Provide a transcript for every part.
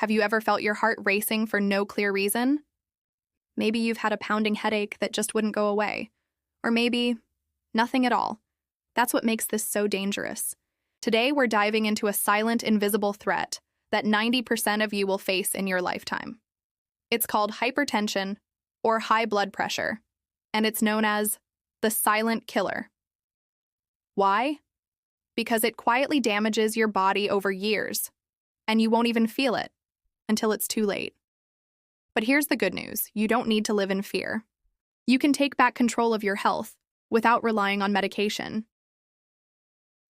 Have you ever felt your heart racing for no clear reason? Maybe you've had a pounding headache that just wouldn't go away. Or maybe nothing at all. That's what makes this so dangerous. Today, we're diving into a silent, invisible threat that 90% of you will face in your lifetime. It's called hypertension or high blood pressure, and it's known as the silent killer. Why? Because it quietly damages your body over years, and you won't even feel it until it's too late. But here's the good news: you don't need to live in fear. You can take back control of your health without relying on medication.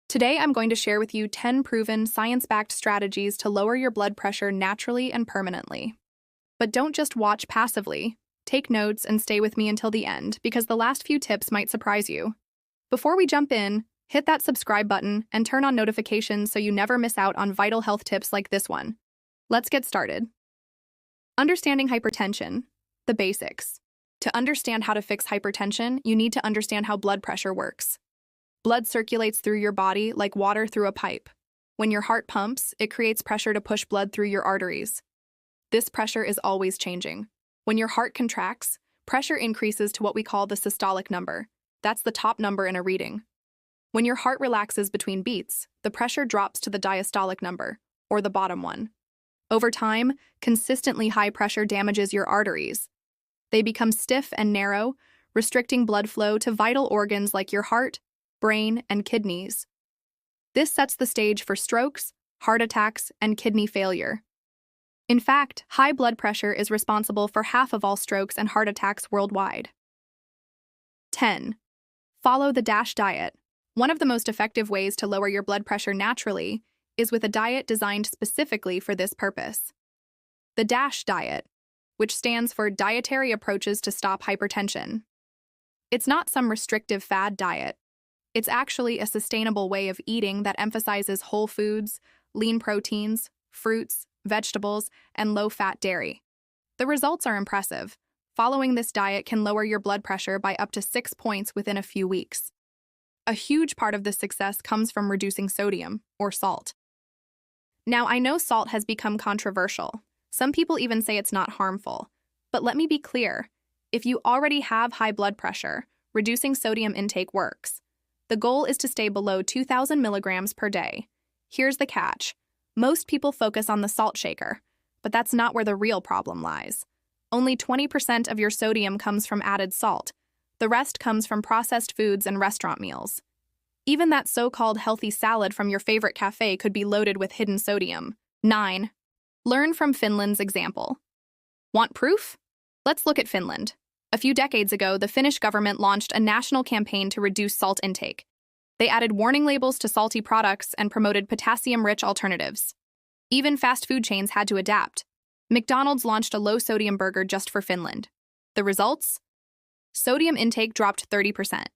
Today, I'm going to share with you 10 proven, science-backed strategies to lower your blood pressure naturally and permanently. But don't just watch passively. Take notes and stay with me until the end, because the last few tips might surprise you. Before we jump in, hit that subscribe button and turn on notifications so you never miss out on vital health tips like this one. Let's get started. Understanding hypertension. The basics. To understand how to fix hypertension, you need to understand how blood pressure works. Blood circulates through your body like water through a pipe. When your heart pumps, it creates pressure to push blood through your arteries. This pressure is always changing. When your heart contracts, pressure increases to what we call the systolic number. That's the top number in a reading. When your heart relaxes between beats, the pressure drops to the diastolic number, or the bottom one. Over time, consistently high pressure damages your arteries. They become stiff and narrow, restricting blood flow to vital organs like your heart, brain, and kidneys. This sets the stage for strokes, heart attacks, and kidney failure. In fact, high blood pressure is responsible for half of all strokes and heart attacks worldwide. 10. Follow the DASH diet. One of the most effective ways to lower your blood pressure naturally is with a diet designed specifically for this purpose. The DASH diet, which stands for Dietary Approaches to Stop Hypertension. It's not some restrictive fad diet. It's actually a sustainable way of eating that emphasizes whole foods, lean proteins, fruits, vegetables, and low-fat dairy. The results are impressive. Following this diet can lower your blood pressure by up to 6 points within a few weeks. A huge part of this success comes from reducing sodium, or salt. Now, I know salt has become controversial. Some people even say it's not harmful. But let me be clear. If you already have high blood pressure, reducing sodium intake works. The goal is to stay below 2,000 milligrams per day. Here's the catch. Most people focus on the salt shaker, but that's not where the real problem lies. Only 20% of your sodium comes from added salt. The rest comes from processed foods and restaurant meals. Even that so-called healthy salad from your favorite cafe could be loaded with hidden sodium. 9. Learn from Finland's example. Want proof? Let's look at Finland. A few decades ago, the Finnish government launched a national campaign to reduce salt intake. They added warning labels to salty products and promoted potassium-rich alternatives. Even fast food chains had to adapt. McDonald's launched a low-sodium burger just for Finland. The results? Sodium intake dropped 30%.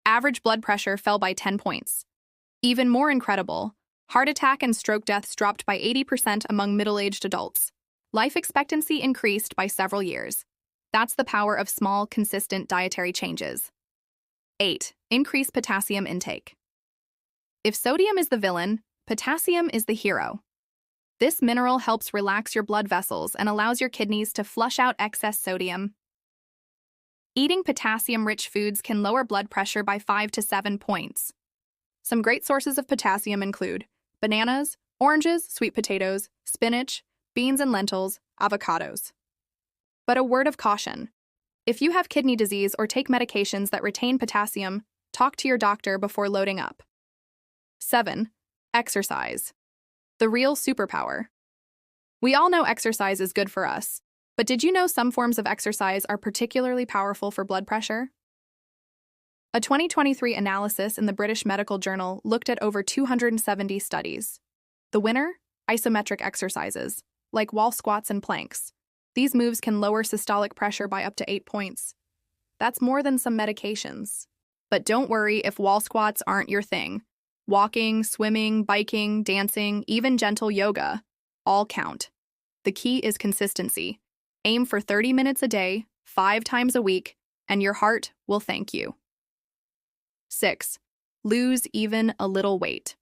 Average blood pressure fell by 10 points. Even more incredible, heart attack and stroke deaths dropped by 80% among middle-aged adults. Life expectancy increased by several years. That's the power of small, consistent dietary changes. 8. Increase potassium intake. If sodium is the villain, potassium is the hero. This mineral helps relax your blood vessels and allows your kidneys to flush out excess sodium. Eating potassium-rich foods can lower blood pressure by 5 to 7 points. Some great sources of potassium include bananas, oranges, sweet potatoes, spinach, beans and lentils, avocados. But a word of caution. If you have kidney disease or take medications that retain potassium, talk to your doctor before loading up. 7. Exercise. The real superpower. We all know exercise is good for us, but did you know some forms of exercise are particularly powerful for blood pressure? A 2023 analysis in the British Medical Journal looked at over 270 studies. The winner? Isometric exercises, like wall squats and planks. These moves can lower systolic pressure by up to 8 points. That's more than some medications. But don't worry if wall squats aren't your thing. Walking, swimming, biking, dancing, even gentle yoga, all count. The key is consistency. Aim for 30 minutes a day, 5 times a week, and your heart will thank you. 6. Lose even a little weight.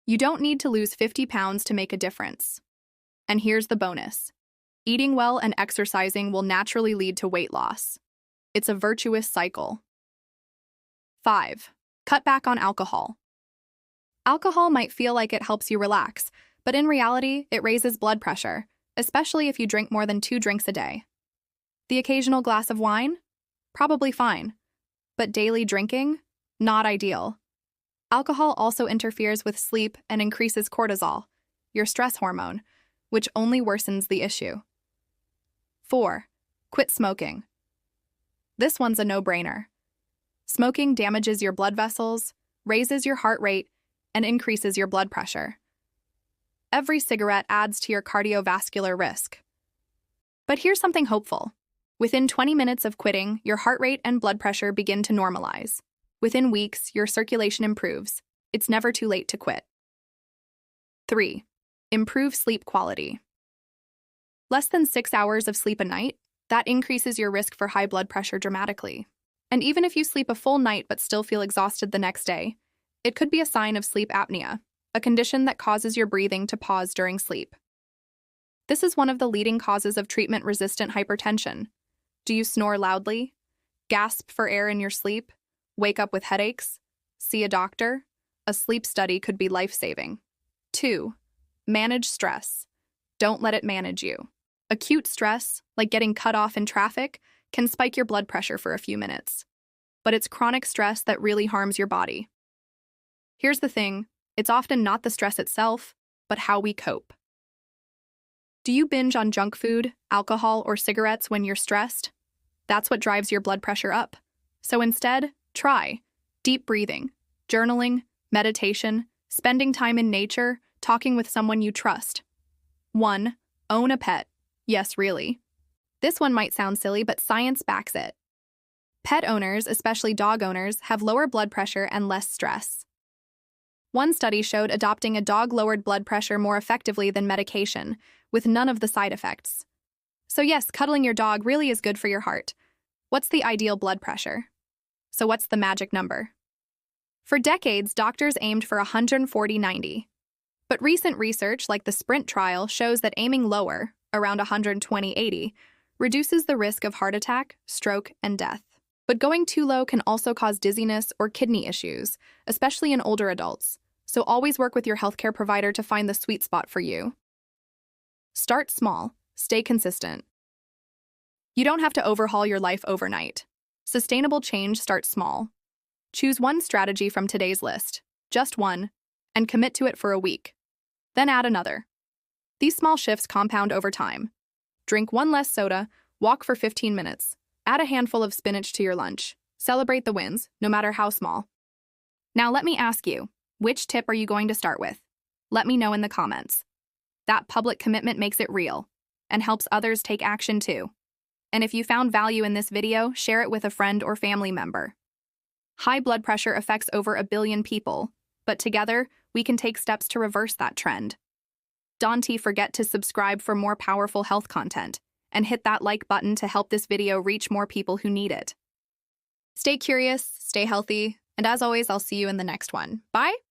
You don't need to lose 50 pounds to make a difference. And here's the bonus. Eating well and exercising will naturally lead to weight loss. It's a virtuous cycle. 5. Cut back on alcohol. Alcohol might feel like it helps you relax, but in reality, it raises blood pressure, especially if you drink more than 2 drinks a day. The occasional glass of wine? Probably fine. But daily drinking? Not ideal. Alcohol also interferes with sleep and increases cortisol, your stress hormone, which only worsens the issue. 4. Quit smoking. This one's a no-brainer. Smoking damages your blood vessels, raises your heart rate, and increases your blood pressure. Every cigarette adds to your cardiovascular risk. But here's something hopeful. Within 20 minutes of quitting, your heart rate and blood pressure begin to normalize. Within weeks, your circulation improves. It's never too late to quit. 3. Improve sleep quality. Less than 6 hours of sleep a night, that increases your risk for high blood pressure dramatically. And even if you sleep a full night but still feel exhausted the next day, it could be a sign of sleep apnea, a condition that causes your breathing to pause during sleep. This is one of the leading causes of treatment-resistant hypertension. Do you snore loudly? Gasp for air in your sleep? Wake up with headaches? See a doctor? A sleep study could be life-saving. 2. Manage stress. Don't let it manage you. Acute stress, like getting cut off in traffic, can spike your blood pressure for a few minutes. But it's chronic stress that really harms your body. Here's the thing, it's often not the stress itself, but how we cope. Do you binge on junk food, alcohol, or cigarettes when you're stressed? That's what drives your blood pressure up. So instead, try deep breathing, journaling, meditation, spending time in nature, talking with someone you trust. 1. Own a pet. Yes, really. This one might sound silly, but science backs it. Pet owners, especially dog owners, have lower blood pressure and less stress. One study showed adopting a dog lowered blood pressure more effectively than medication, with none of the side effects. So yes, cuddling your dog really is good for your heart. What's the ideal blood pressure? So what's the magic number? For decades, doctors aimed for 140/90. But recent research, like the SPRINT trial, shows that aiming lower, around 120/80, reduces the risk of heart attack, stroke, and death. But going too low can also cause dizziness or kidney issues, especially in older adults. So always work with your healthcare provider to find the sweet spot for you. Start small. Stay consistent. You don't have to overhaul your life overnight. Sustainable change starts small. Choose one strategy from today's list, just one, and commit to it for a week. Then add another. These small shifts compound over time. Drink 1 less soda, walk for 15 minutes, add a handful of spinach to your lunch. Celebrate the wins, no matter how small. Now let me ask you, which tip are you going to start with? Let me know in the comments. That public commitment makes it real and helps others take action too. And if you found value in this video, share it with a friend or family member. High blood pressure affects over 1 billion people, but together, we can take steps to reverse that trend. Don't forget to subscribe for more powerful health content, and hit that like button to help this video reach more people who need it. Stay curious, stay healthy, and as always, I'll see you in the next one. Bye!